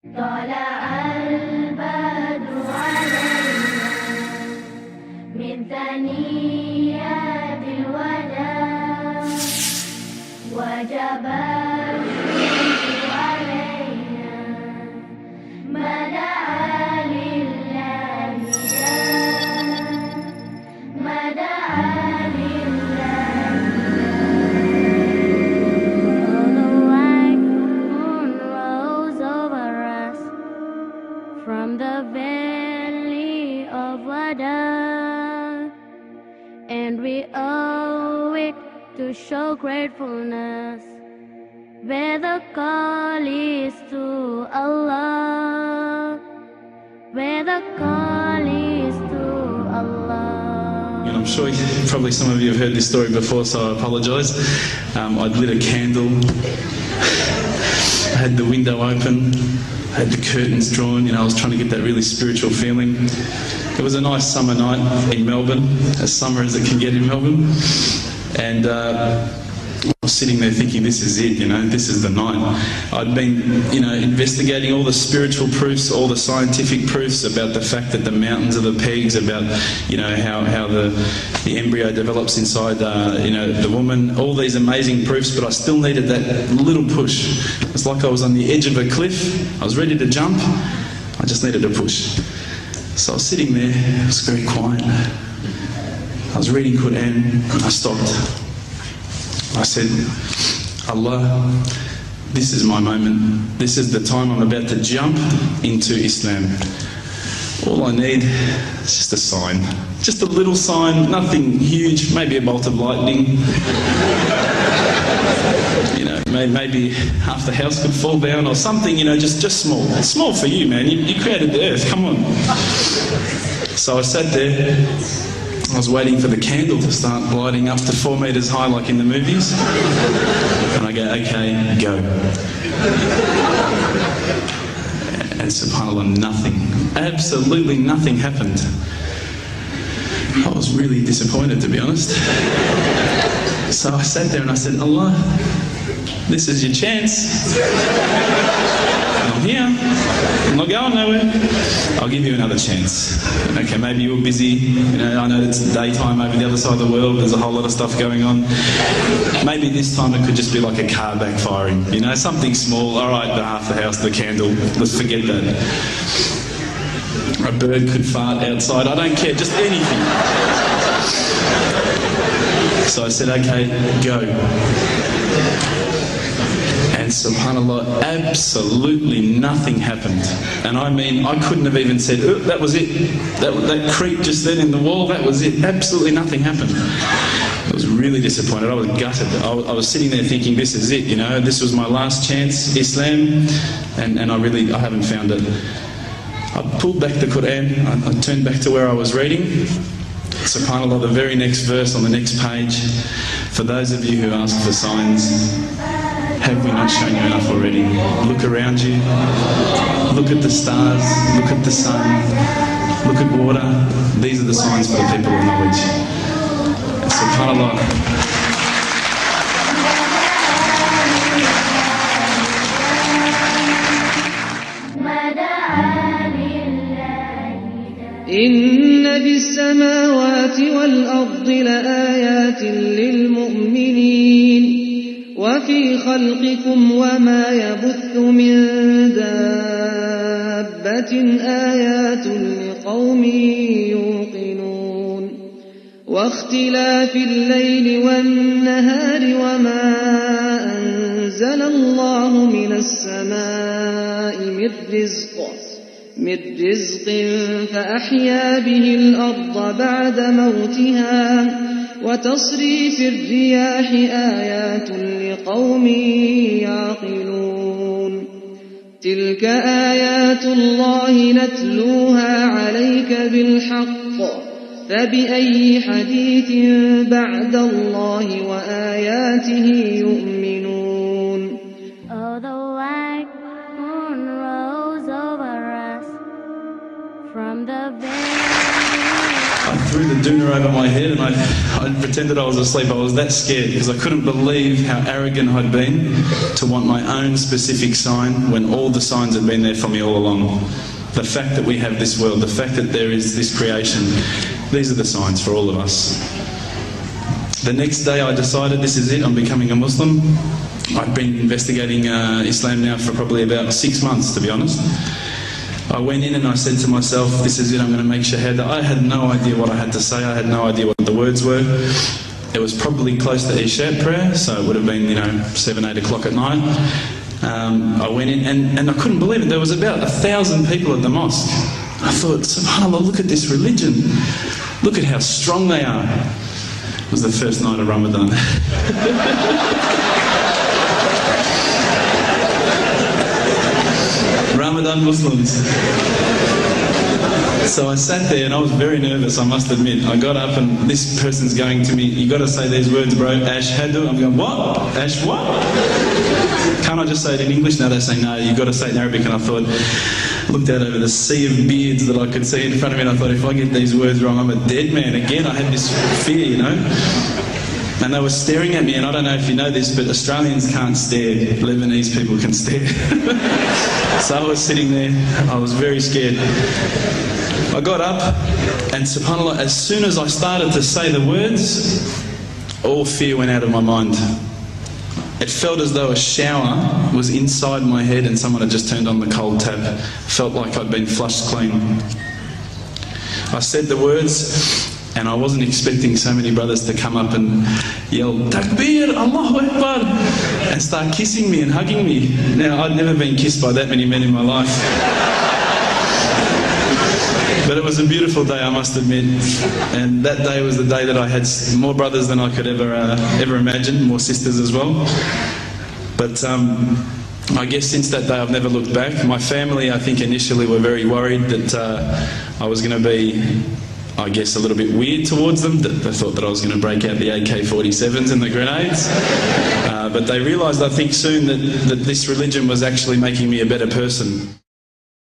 طلع البدر علينا من ثنيات الوداع وجب الشكر علينا ما دعا لله ما دعا لله. From the valley of Wada, and we owe it to show gratefulness, where the call is to Allah, where the call is to Allah. And I'm sure probably some of you have heard this story before, so I apologise. I'd lit a candle, I had the window open, I had the curtains drawn, I was trying to get that really spiritual feeling. It was a nice summer night in Melbourne, as summer as it can get in Melbourne. And I was sitting there thinking, this is it, this is the night. I'd been, investigating all the spiritual proofs, all the scientific proofs about the fact that the mountains are the pegs, about, how the embryo develops inside, the woman, all these amazing proofs, but I still needed that little push. It's like I was on the edge of a cliff, I was ready to jump, I just needed a push. So I was sitting there, it was very quiet. I was reading Quran, and I stopped. I said, Allah, this is my moment. This is the time I'm about to jump into Islam. All I need is just a sign. Just a little sign, nothing huge, maybe a bolt of lightning. Maybe half the house could fall down or something, just small. It's small for you, man. You created the earth, come on. So I sat there. I was waiting for the candle to start lighting up to 4 metres high like in the movies. And I go, okay, go. And subhanAllah, nothing, absolutely nothing happened. I was really disappointed, to be honest. So I sat there and I said, Allah, this is your chance. I'm here. I'm not going nowhere. I'll give you another chance. Okay, maybe you were busy. I know it's daytime over the other side of the world. There's a whole lot of stuff going on. Maybe this time it could just be like a car backfiring. Something small. All right, half the house, the candle. Let's forget that. A bird could fart outside. I don't care. Just anything. So I said, okay, go. And subhanAllah, absolutely nothing happened. And I mean, I couldn't have even said, oh, that was it. That creak just then in the wall, that was it. Absolutely nothing happened. I was really disappointed. I was gutted. I was sitting there thinking, this is it, this was my last chance, Islam, and I haven't found it. I pulled back the Quran, I turned back to where I was reading. SubhanAllah, the very next verse on the next page, for those of you who ask for signs, have we not shown you enough already? Look around you, look at the stars, look at the sun, look at water. These are the signs for the people of knowledge. SubhanAllah. إن في السماوات والأرض لآيات للمؤمنين وفي خلقكم وما يبث من دابة آيات لقوم يوقنون واختلاف الليل والنهار وما أنزل الله من السماء من رزق فأحيا به الأرض بعد موتها وتصريف الرياح آيات لقوم يعقلون تلك آيات الله نتلوها عليك بالحق فبأي حديث بعد الله وآياته يؤمنون. Oh, the white moon rose over us from the valley. I threw the doona over my head and I pretended I was asleep. I was that scared because I couldn't believe how arrogant I'd been to want my own specific sign when all the signs had been there for me all along. The fact that we have this world, the fact that there is this creation, these are the signs for all of us. The next day I decided this is it, I'm becoming a Muslim. I've been investigating Islam now for probably about 6 months, to be honest. I went in and I said to myself, this is it, I'm going to make shahada. I had no idea what I had to say, I had no idea what the words were. It was probably close to Isha prayer, so it would have been, 7, 8 o'clock at night. I went in and I couldn't believe it, there was about 1,000 people at the mosque. I thought, subhanAllah, look at this religion. Look at how strong they are. It was the first night of Ramadan. Ramadan Muslims. So I sat there and I was very nervous, I must admit. I got up and this person's going to me, you got to say these words, bro, Ashhadu. I'm going, what? Ash what? Can't I just say it in English? No, they say, no, you've got to say it in Arabic. And I thought, looked out over the sea of beards that I could see in front of me, and I thought, if I get these words wrong, I'm a dead man again. I had this fear, And they were staring at me, and I don't know if you know this, but Australians can't stare. Lebanese people can stare. So I was sitting there, I was very scared. I got up, and subhanAllah, as soon as I started to say the words, all fear went out of my mind. It felt as though a shower was inside my head and someone had just turned on the cold tap. Felt like I'd been flushed clean. I said the words, and I wasn't expecting so many brothers to come up and yell, Takbir, Allahu Akbar, and start kissing me and hugging me. Now, I'd never been kissed by that many men in my life. But it was a beautiful day, I must admit. And that day was the day that I had more brothers than I could ever imagine, more sisters as well. But I guess since that day I've never looked back. My family, I think initially were very worried that I was going to be, I guess, a little bit weird towards them. They thought that I was going to break out the AK-47s and the grenades. But they realised, I think, soon that this religion was actually making me a better person.